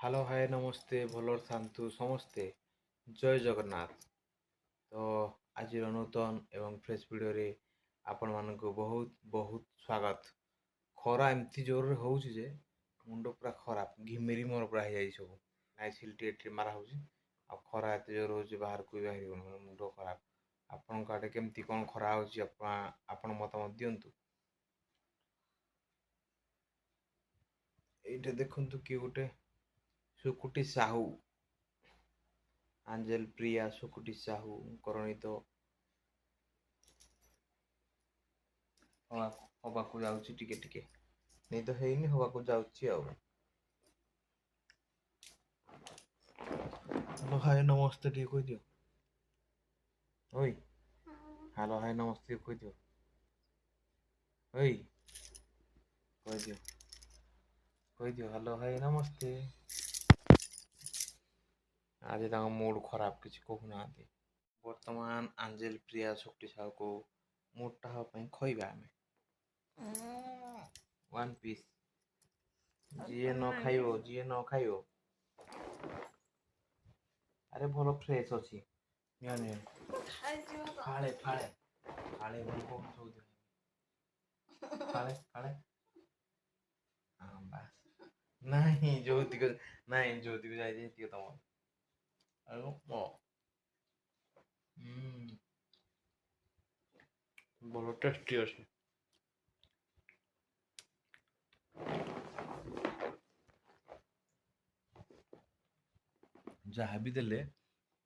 Hello hi ନମସ୍ତେ ଭଲ ଥାନ୍ତୁ ସମସ୍ତେ ଜୟ ଜଗନ୍ନାଥ। ତ ଆଜିର ନୂତନ ଏବଂ ଫ୍ରେଶ୍ ଭିଡ଼ିଓରେ ଆପଣମାନଙ୍କୁ ବହୁତ ବହୁତ ସ୍ୱାଗତ। ଖରା ଏମିତି ଜୋରରେ ହେଉଛି ଯେ ମୁଣ୍ଡ ପୁରା ଖରାପ, ଘିମିରି ମୋର ପୁରା ହେଇଯାଇଛି ସବୁ। ନାଇଟ୍ ସିଲ୍ ଟିକେ ମାରା ହେଉଛି ଆଉ ଖରା ଏତେ ଜୋର ହେଉଛି ବାହାରକୁ ବି ବାହାରି ହେଉନି, ମୁଣ୍ଡ ଖରାପ। ଆପଣଙ୍କ ଆଡ଼େ କେମିତି କ'ଣ ଖରା ହେଉଛି ଆପଣ ମତାମତ ଦିଅନ୍ତୁ। ଏଇଟା ଦେଖନ୍ତୁ କିଏ ଗୋଟେ ସୁକୁଟି ସାହୁ, ଆଞ୍ଜେଲ ପ୍ରିୟା ସୁକୁଟି ସାହୁଙ୍କର ନିଦ ହବାକୁ ଯାଉଛି ଟିକେ ଟିକେ, ନିଦ ହେଇନି ହବାକୁ ଯାଉଛି ଆଉ। ହ୍ୟାଲୋ ହାଏ ନମସ୍ତେ ଟିକେ କହିଦିଅ। ଓଇ ହ୍ୟାଲୋ ହାଏ ନମସ୍ତେ ଟିକେ କହିଦିଅ। ଓଇ କହିଦିଅ ହ୍ୟାଲୋ ହାଏ ନମସ୍ତେ। ଆଜି ତାଙ୍କ ମୁଡ୍ ଖରାପ, କିଛି କହୁନାହାନ୍ତି। ବର୍ତ୍ତମାନ ଆଞ୍ଜେଲ ପ୍ରିୟା ସୁକୁଟି ସାହୁକୁ ମୋଟା ହେବା ପାଇଁ ଖୋଇବା ଆମେ ୱାନ୍ ପିସ୍। ଯିଏ ନ ଖାଇବ ଆରେ ଭଲ ଫ୍ରେଶ୍ ଅଛି, ନିଅ ଫାଳେ ଭଲ କହୁଛନ୍ତି ଫାଳେ ବାସ୍ ନାହିଁ ଯୌତିକ ଯାଇଛି ଟିକେ ତମର ଆଉ ଭଲ ଟେଷ୍ଟି ଅଛି। ଯାହା ବି ଦେଲେ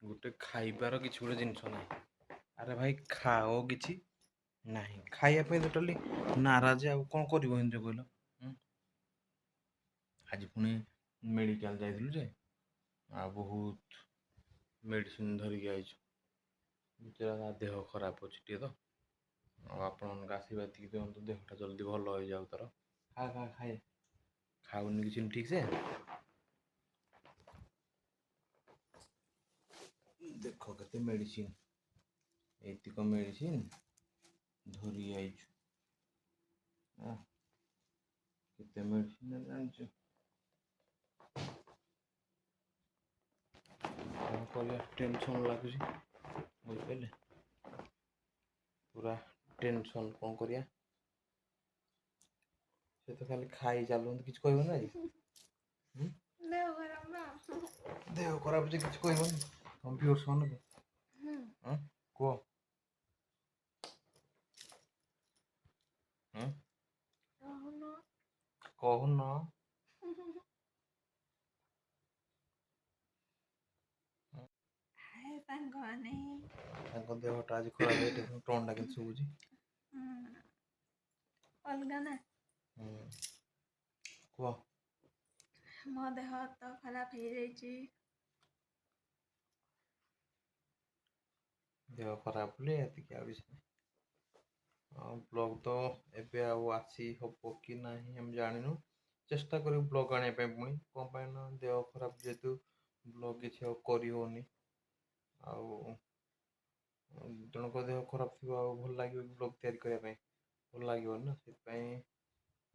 ଗୋଟେ ଖାଇବାର କିଛି ଗୋଟେ ଜିନିଷ ନାହିଁ। ଆରେ ଭାଇ ଖାଅ କିଛି ନାହିଁ, ଖାଇବା ପାଇଁ ଟୋଟାଲି ନାରାଜ। ଆଉ କ'ଣ କରିବ ଏମିତି କହିଲ? ଆଜି ପୁଣି ମେଡ଼ିକାଲ ଯାଇଥିଲୁ ଯେ ଆଉ ବହୁତ ମେଡ଼ିସିନ ଧରିକି ଆଇଛୁ। ଦେହ ଖରାପ ଅଛି ଟିକେ ତ, ଆଉ ଆପଣମାନଙ୍କ ଆଶୀର୍ବାଦ ଟିକେ ଦିଅନ୍ତୁ ଦେହଟା ଜଲ୍ଦି ଭଲ ହେଇଯାଉ ତାର। ଖାଉନି କିଛି ଠିକ୍ ସେ। ଦେଖ କେତେ ମେଡ଼ିସିନ, ଏତିକ ମେଡ଼ିସିନ ଧରି ଆଇଛୁ। କେତେ ମେଡ଼ିସିନ ଜାଣିଛୁ? କ'ଣ କରିବା, ଟେନସନ୍ ଲାଗୁଛି ବୁଝିପାରିଲେ, ପୁରା ଟେନସନ୍। କ'ଣ କରିବା, ସେ ତ ଖାଲି ଖାଇ ଚାଲୁଛନ୍ତି, କିଛି କହିବନି ଆଜି। ଦେହ ଖରାପ ଯେ କିଛି କହିବନି। ତମ ପିଓର୍ସ ମାନେ କୁହ କହୁନ। ତାଙ୍କ ଦେହଟା ଆଜି ଖରାପ ହେଇଛି, ଟୋନ୍ଟା କେମିତି ଶୁଭୁଛି ଅଲଗା ନା। କୁହ। ମୋ ଦେହ ତ ଖରାପ ହେଇଯାଇଛି। ଦେହ ଖରାପ ବୋଲି ଏତିକି, ଆଉ କିଛି ନାହିଁ। ବ୍ଲଗ୍ ତ ଏବେ ଆଉ ଆସି ହବ କି ନାହିଁ ଆମେ ଜାଣିନୁ। ଚେଷ୍ଟା କରିବୁ ବ୍ଲଗ୍ ଆଣିବା ପାଇଁ, ପୁଣି କ'ଣ ପାଇଁ ନା ଦେହ ଖରାପ ଯେହେତୁ ବ୍ଲଗ୍ କିଛି ଆଉ କରି ହେଉନି। ଆଉ ଜଣଙ୍କ ଦେହ ଖରାପ ଥିବ ଆଉ ଭଲ ଲାଗିବ କି ବ୍ଲଗ୍ ତିଆରି କରିବା ପାଇଁ? ଭଲ ଲାଗିବନି ନା। ସେଥିପାଇଁ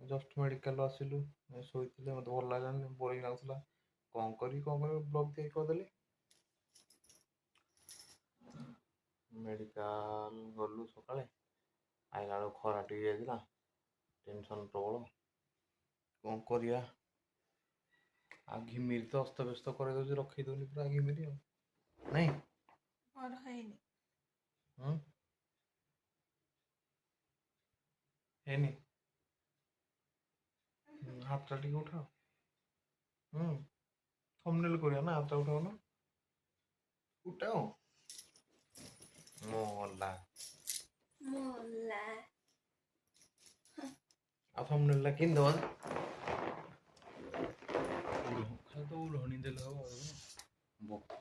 ଜଷ୍ଟ ମେଡ଼ିକାଲରୁ ଆସିଲୁ, ଶୋଇଥିଲେ, ମୋତେ ଭଲ ଲାଗିଲାନି, ବୋରିଂ ଲାଗୁଥିଲା। କ'ଣ କରିବି ବ୍ଲଗ୍ ତିଆରି କରିଦେଲି। ମେଡ଼ିକାଲ ଗଲୁ ସକାଳେ, ଆଇଲା ବେଳକୁ ଖରା ଟିକେ ଯାଇଥିଲା, ଟେନସନ୍ ପ୍ରବଳ। କ'ଣ କରିବା, ଆଉ ଘିମିରି ତ ଅସ୍ତବ୍ୟସ୍ତ କରିଦେଉଛି, ରଖେଇ ଦେଉନି ପୁରା ଘିମିରି ଆଉ ନାଇଁ। ମୋର ହେଇନି। ହେଇନି। ହାତଟା ଟିକେ ଉଠାଅ। ଥମ୍ବନେଲ୍ କରିବା ନା, ହାତଟା ଉଠାଉନ। ଉଠାଅ। ମଲା ଆଉ ଥମ୍ବନେଲ୍ଟା କେମିତି ଦେବା ଯେ? ଖାଲି ତ ଉଢ଼ଣି ଦେଲେ ହବ ବୋପା।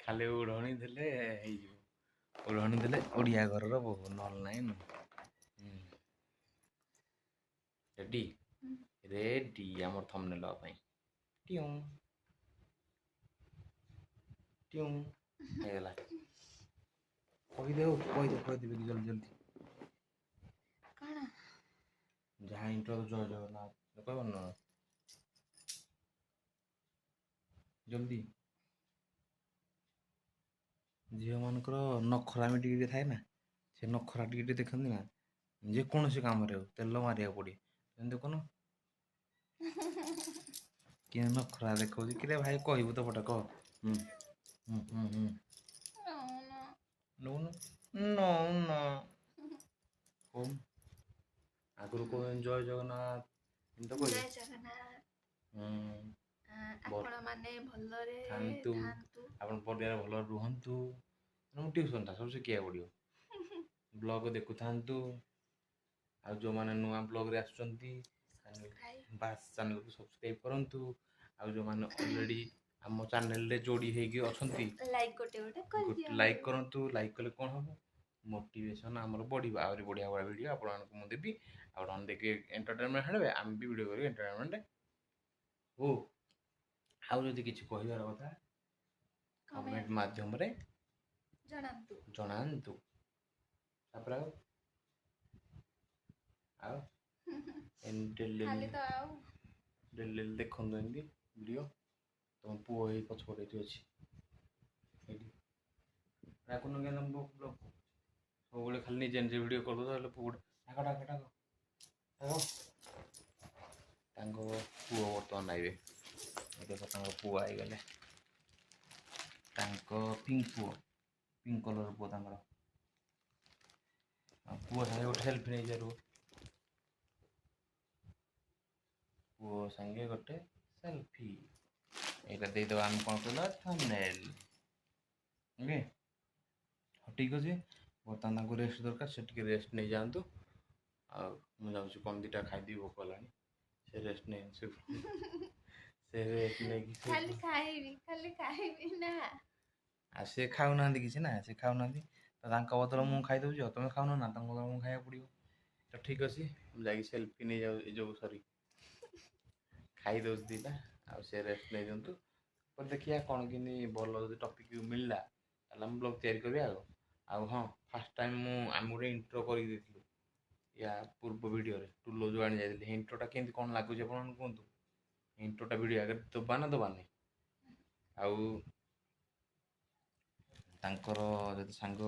ଖାଲି ଉଢ଼ଣି ଦେଲେ ହେଇଯିବ। ଉଢ଼ଣି ଦେଲେ ଓଡ଼ିଆ ଘରର ବୋହୂ, ନହେଲେ ନାହିଁ। ରେଡି ଆମର ଥମ୍ବନେଲ୍ ହେବା ପାଇଁ। ହେଇଗଲା। କହିଦେବି କି ଜଲ୍ଦି। କ'ଣ? ଯାହା ଇଣ୍ଟ୍ରୋ ଜୟ ଜଗନ୍ନାଥ କହିବନି ନା? ଜଲ୍ଦି ଝିଅମାନଙ୍କର ନଖରାମି ଟିକେ ଟିକେ ଥାଏ ନା, ସେ ନଖରା ଟିକେ ଟିକେ ଦେଖନ୍ତି ନା, ଯେକୌଣସି କାମରେ ହଉ ତେଲ ମାରିବାକୁ ପଡ଼େ। ଏମିତି ଦେଖୁନ କିଏ ନଖରା ଦେଖାଉଛି କିରେ ଭାଇ, କହିବୁ ତ ପଟେ କହ। ହୁଁ ହୁଁ ହୁଁ ହୁଁ ନଉନ ନଉନ କହୁନ ଆଗରୁ କହୁ ଜୟ ଜଗନ୍ନାଥ ଏମିତି ତ କହିବୁ। ଜୟ ଜଗନ୍ନାଥ। ଭଲ ଆପଣ ମାନେ ଭଲରେ ଥାନ୍ତୁ, ଥାଆନ୍ତୁ। ଆପଣ ପରିବାର ଭଲରେ ରୁହନ୍ତୁ। ମୁଁ ଟ୍ୟୁସନଟା ସବୁ ଶିଖିବାକୁ ପଡ଼ିବ। ବ୍ଲଗ ଦେଖୁଥାନ୍ତୁ, ଆଉ ଯେଉଁମାନେ ନୂଆ ବ୍ଲଗରେ ଆସୁଛନ୍ତି ବାସ୍ ଚ୍ୟାନେଲକୁ ସବସ୍କ୍ରାଇବ୍ କରନ୍ତୁ। ଆଉ ଯେଉଁମାନେ ଅଲରେଡ଼ି ଆମ ଚ୍ୟାନେଲରେ ଯୋଡ଼ି ହେଇକି ଅଛନ୍ତି, ଲାଇକ୍ ଗୋଟେ ଗୋଟେ ଲାଇକ୍ କରନ୍ତୁ। ଲାଇକ୍ କଲେ କ'ଣ ହେବ, ମୋଟିଭେସନ୍ ଆମର ବଢ଼ିବ। ଆହୁରି ବଢ଼ିଆ ବଢ଼ିଆ ଭିଡ଼ିଓ ଆପଣମାନଙ୍କୁ ମୁଁ ଦେବି। ଆପଣମାନେ ଦେଖିବେ ଏଣ୍ଟରଟେନମେଣ୍ଟ ହେବେ, ଆମେ ବି ଭିଡ଼ିଓ କରିକି ଏଣ୍ଟରଟେନମେଣ୍ଟ ହଉ। ଆଉ ଯଦି କିଛି କହିବାର କଥା କମେଣ୍ଟ ମାଧ୍ୟମରେ ଜଣାନ୍ତୁ। ତାପରେ ଆଉ ଡେଲି ଦେଖନ୍ତୁ ଏମିତି ଭିଡ଼ିଓ। ତମ ପୁଅ ଏଇ ପଛପଟେ ଏଠି ଅଛି, ଏଇଠି ଡାକୁନ କେন ତମ ପୁଅ ସବୁବେଳେ ଖାଲି ନିଜେ ନିଜେ ଭିଡ଼ିଓ କରିଦେଉଛ। ହେଲେ ପୁଅ ଡାକ ତାଙ୍କ ପୁଅ ବର୍ତ୍ତମାନ ଆଇବେ। ଦେଖ ତାଙ୍କ ପୁଅ ଆଇଗଲେ, ତାଙ୍କ ପିଙ୍କ କଲର ପୁଅ ତାଙ୍କର। ପୁଅ ସାଙ୍ଗେ ଗୋଟେ ସେଲ୍ଫି ନେଇଯାରୁ, ପୁଅ ସାଙ୍ଗେ ଗୋଟେ ସେଲ୍ଫି। ଏଇଟା ଦେଇଦେବା ଆମେ କ'ଣ କହିଲା ଥମ୍ବନେଲ୍। ଓକେ, ହଉ ଠିକ୍ ଅଛି। ବର୍ତ୍ତମାନ ତାଙ୍କୁ ରେଷ୍ଟ ଦରକାର, ସେ ଟିକେ ରେଷ୍ଟ ନେଇଯାଆନ୍ତୁ। ଆଉ ମୁଁ ଯାଉଛି କ'ଣ ଦୁଇଟା ଖାଇଦେବି, ଭୋକ ହେଲାଣି। ସେ ରେଷ୍ଟ ନେଇଯାଆନ୍ତୁ, ସେ ରେଷ୍ଟ ନେଇକି ଖାଲି ଖାଇବି ନା। ଆଉ ସେ ଖାଉନାହାନ୍ତି କିଛି ନା, ସେ ଖାଉନାହାନ୍ତି ତ ତାଙ୍କ ବଦଳ ମୁଁ ଖାଇଦେଉଛି। ଆଉ ତମେ ଖାଉନ ନା, ତାଙ୍କ ବଦଳ ମୁଁ ଖାଇବାକୁ ପଡ଼ିବ। ତ ଠିକ୍ ଅଛି, ମୁଁ ଯାଇକି ସେଲ୍ଫି ନେଇଯାଉଛି। ଏ ଯେଉଁ ସରି ଖାଇଦେଉଛି ଦୁଇଟା। ଆଉ ସେ ରେଷ୍ଟ ନେଇଦିଅନ୍ତୁ। ପରେ ଦେଖିବା କ'ଣ କେମିତି ଭଲ ଯଦି ଟପିକ୍ ମିଳିଲା ତାହେଲେ ଆମେ ବ୍ଲଗ୍ ତିଆରି କରିବା। ଆଉ ହଁ, ଫାର୍ଷ୍ଟ ଟାଇମ୍ ଆମେ ଗୋଟେ ଇଣ୍ଟ୍ରୋ କରିକି ଦେଇଥିଲୁ ୟା ପୂର୍ବ ଭିଡ଼ିଓରେ ଟୁଲୋ ଯେଉଁ ଆଣି ଯାଇଥିଲି। ଇଣ୍ଟ୍ରୋଟା କେମିତି କ'ଣ ଲାଗୁଛି ଆପଣମାନେ କୁହନ୍ତୁ। ଇଣ୍ଟ୍ରୋଟା ଭିଡ଼ିଓ ଆଗରେ ଦେବା ନା ଦେବାନି? ଆଉ ତାଙ୍କର ଯଦି ସାଙ୍ଗ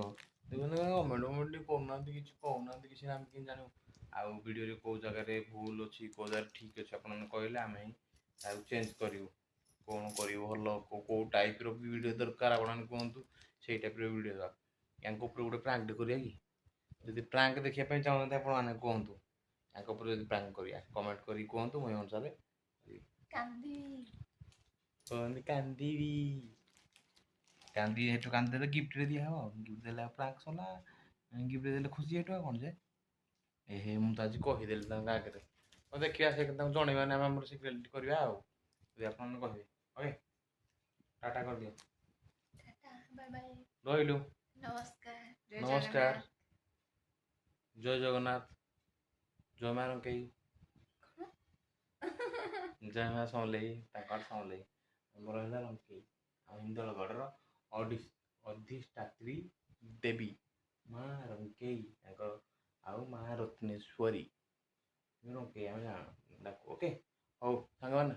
କମେଣ୍ଟ ଟିକେ କରୁନାହାନ୍ତି, କିଛି କହୁନାହାନ୍ତି କିଛି, ଆମେ କେମିତି ଜାଣିବୁ? ଆଉ ଭିଡ଼ିଓରେ କେଉଁ ଜାଗାରେ ଭୁଲ ଅଛି, କେଉଁ ଜାଗାରେ ଠିକ୍ ଅଛି, ଆପଣମାନେ କହିଲେ ଆମେ ହିଁ ତାକୁ ଚେଞ୍ଜ କରିବୁ। କ'ଣ କରିବୁ ଭଲ, କେଉଁ ଟାଇପ୍ର ଭିଡ଼ିଓ ଦରକାର ଆପଣମାନେ କୁହନ୍ତୁ, ସେଇ ଟାଇପ୍ର ଭିଡ଼ିଓ ଦେବା। ୟାଙ୍କ ଉପରେ ଗୋଟେ ପ୍ରାଙ୍କଟେ କରିବା କି? ଯଦି ପ୍ରାଙ୍କ ଦେଖିବା ପାଇଁ ଚାହୁଁଛନ୍ତି ଆପଣମାନେ କୁହନ୍ତୁ, ୟାଙ୍କ ଉପରେ ଯଦି ପ୍ରାଙ୍କ କରିବା କମେଣ୍ଟ କରିକି କୁହନ୍ତୁ। ମୁଁ ଏ ଅନୁସାରେ କାନ୍ଦିବି। ସେଠୁ କାନ୍ଦିଦେଲେ ଗିଫ୍ଟରେ ଦିଆହେବ। ଗିଫ୍ଟ ଦେଲେ ଆଉ ପ୍ରାଙ୍କ ସରିଲା। ଗିଫ୍ଟ ଦେଲେ ଖୁସି ହେଇଯିବ। ଆଉ କ'ଣ ଯେ ମୁଁ ତ ଆଜି କହିଦେଲି ତାଙ୍କ ଆଗରେ। ହଉ ଦେଖିବା, ସେ ତାଙ୍କୁ ଜଣେଇବାନି, ଆମେ ଆମର ସିକ୍ରେଟ୍ କରିବା। ଆଉ ଯଦି ଆପଣମାନେ କହିବେ, ଓକେ ଟାଟା କରିଦିଅ, ରହିଲୁ, ନମସ୍କାର, ଜୟ ଜଗନ୍ନାଥ, ଜୟ ମା ରଙ୍କେଇ, ଜୟ ମା ସମଲେଇ। ତାଙ୍କ ଆଡ଼େ ସମଲେଇ, ଆମର ହେଲା ରଙ୍କେଇ। ଆଉ ହିନ୍ଦଳଗଡ଼ର ଅଧିଷ୍ଠାତ୍ରୀ ଦେବୀ ମା ରଙ୍କେଇ ତାଙ୍କର, ଆଉ ମା ରତ୍ନେଶ୍ୱରୀ ରଙ୍କେଇ ଆମେ ଡାକୁ। ଓକେ, ହଉ ସାଙ୍ଗମାନେ।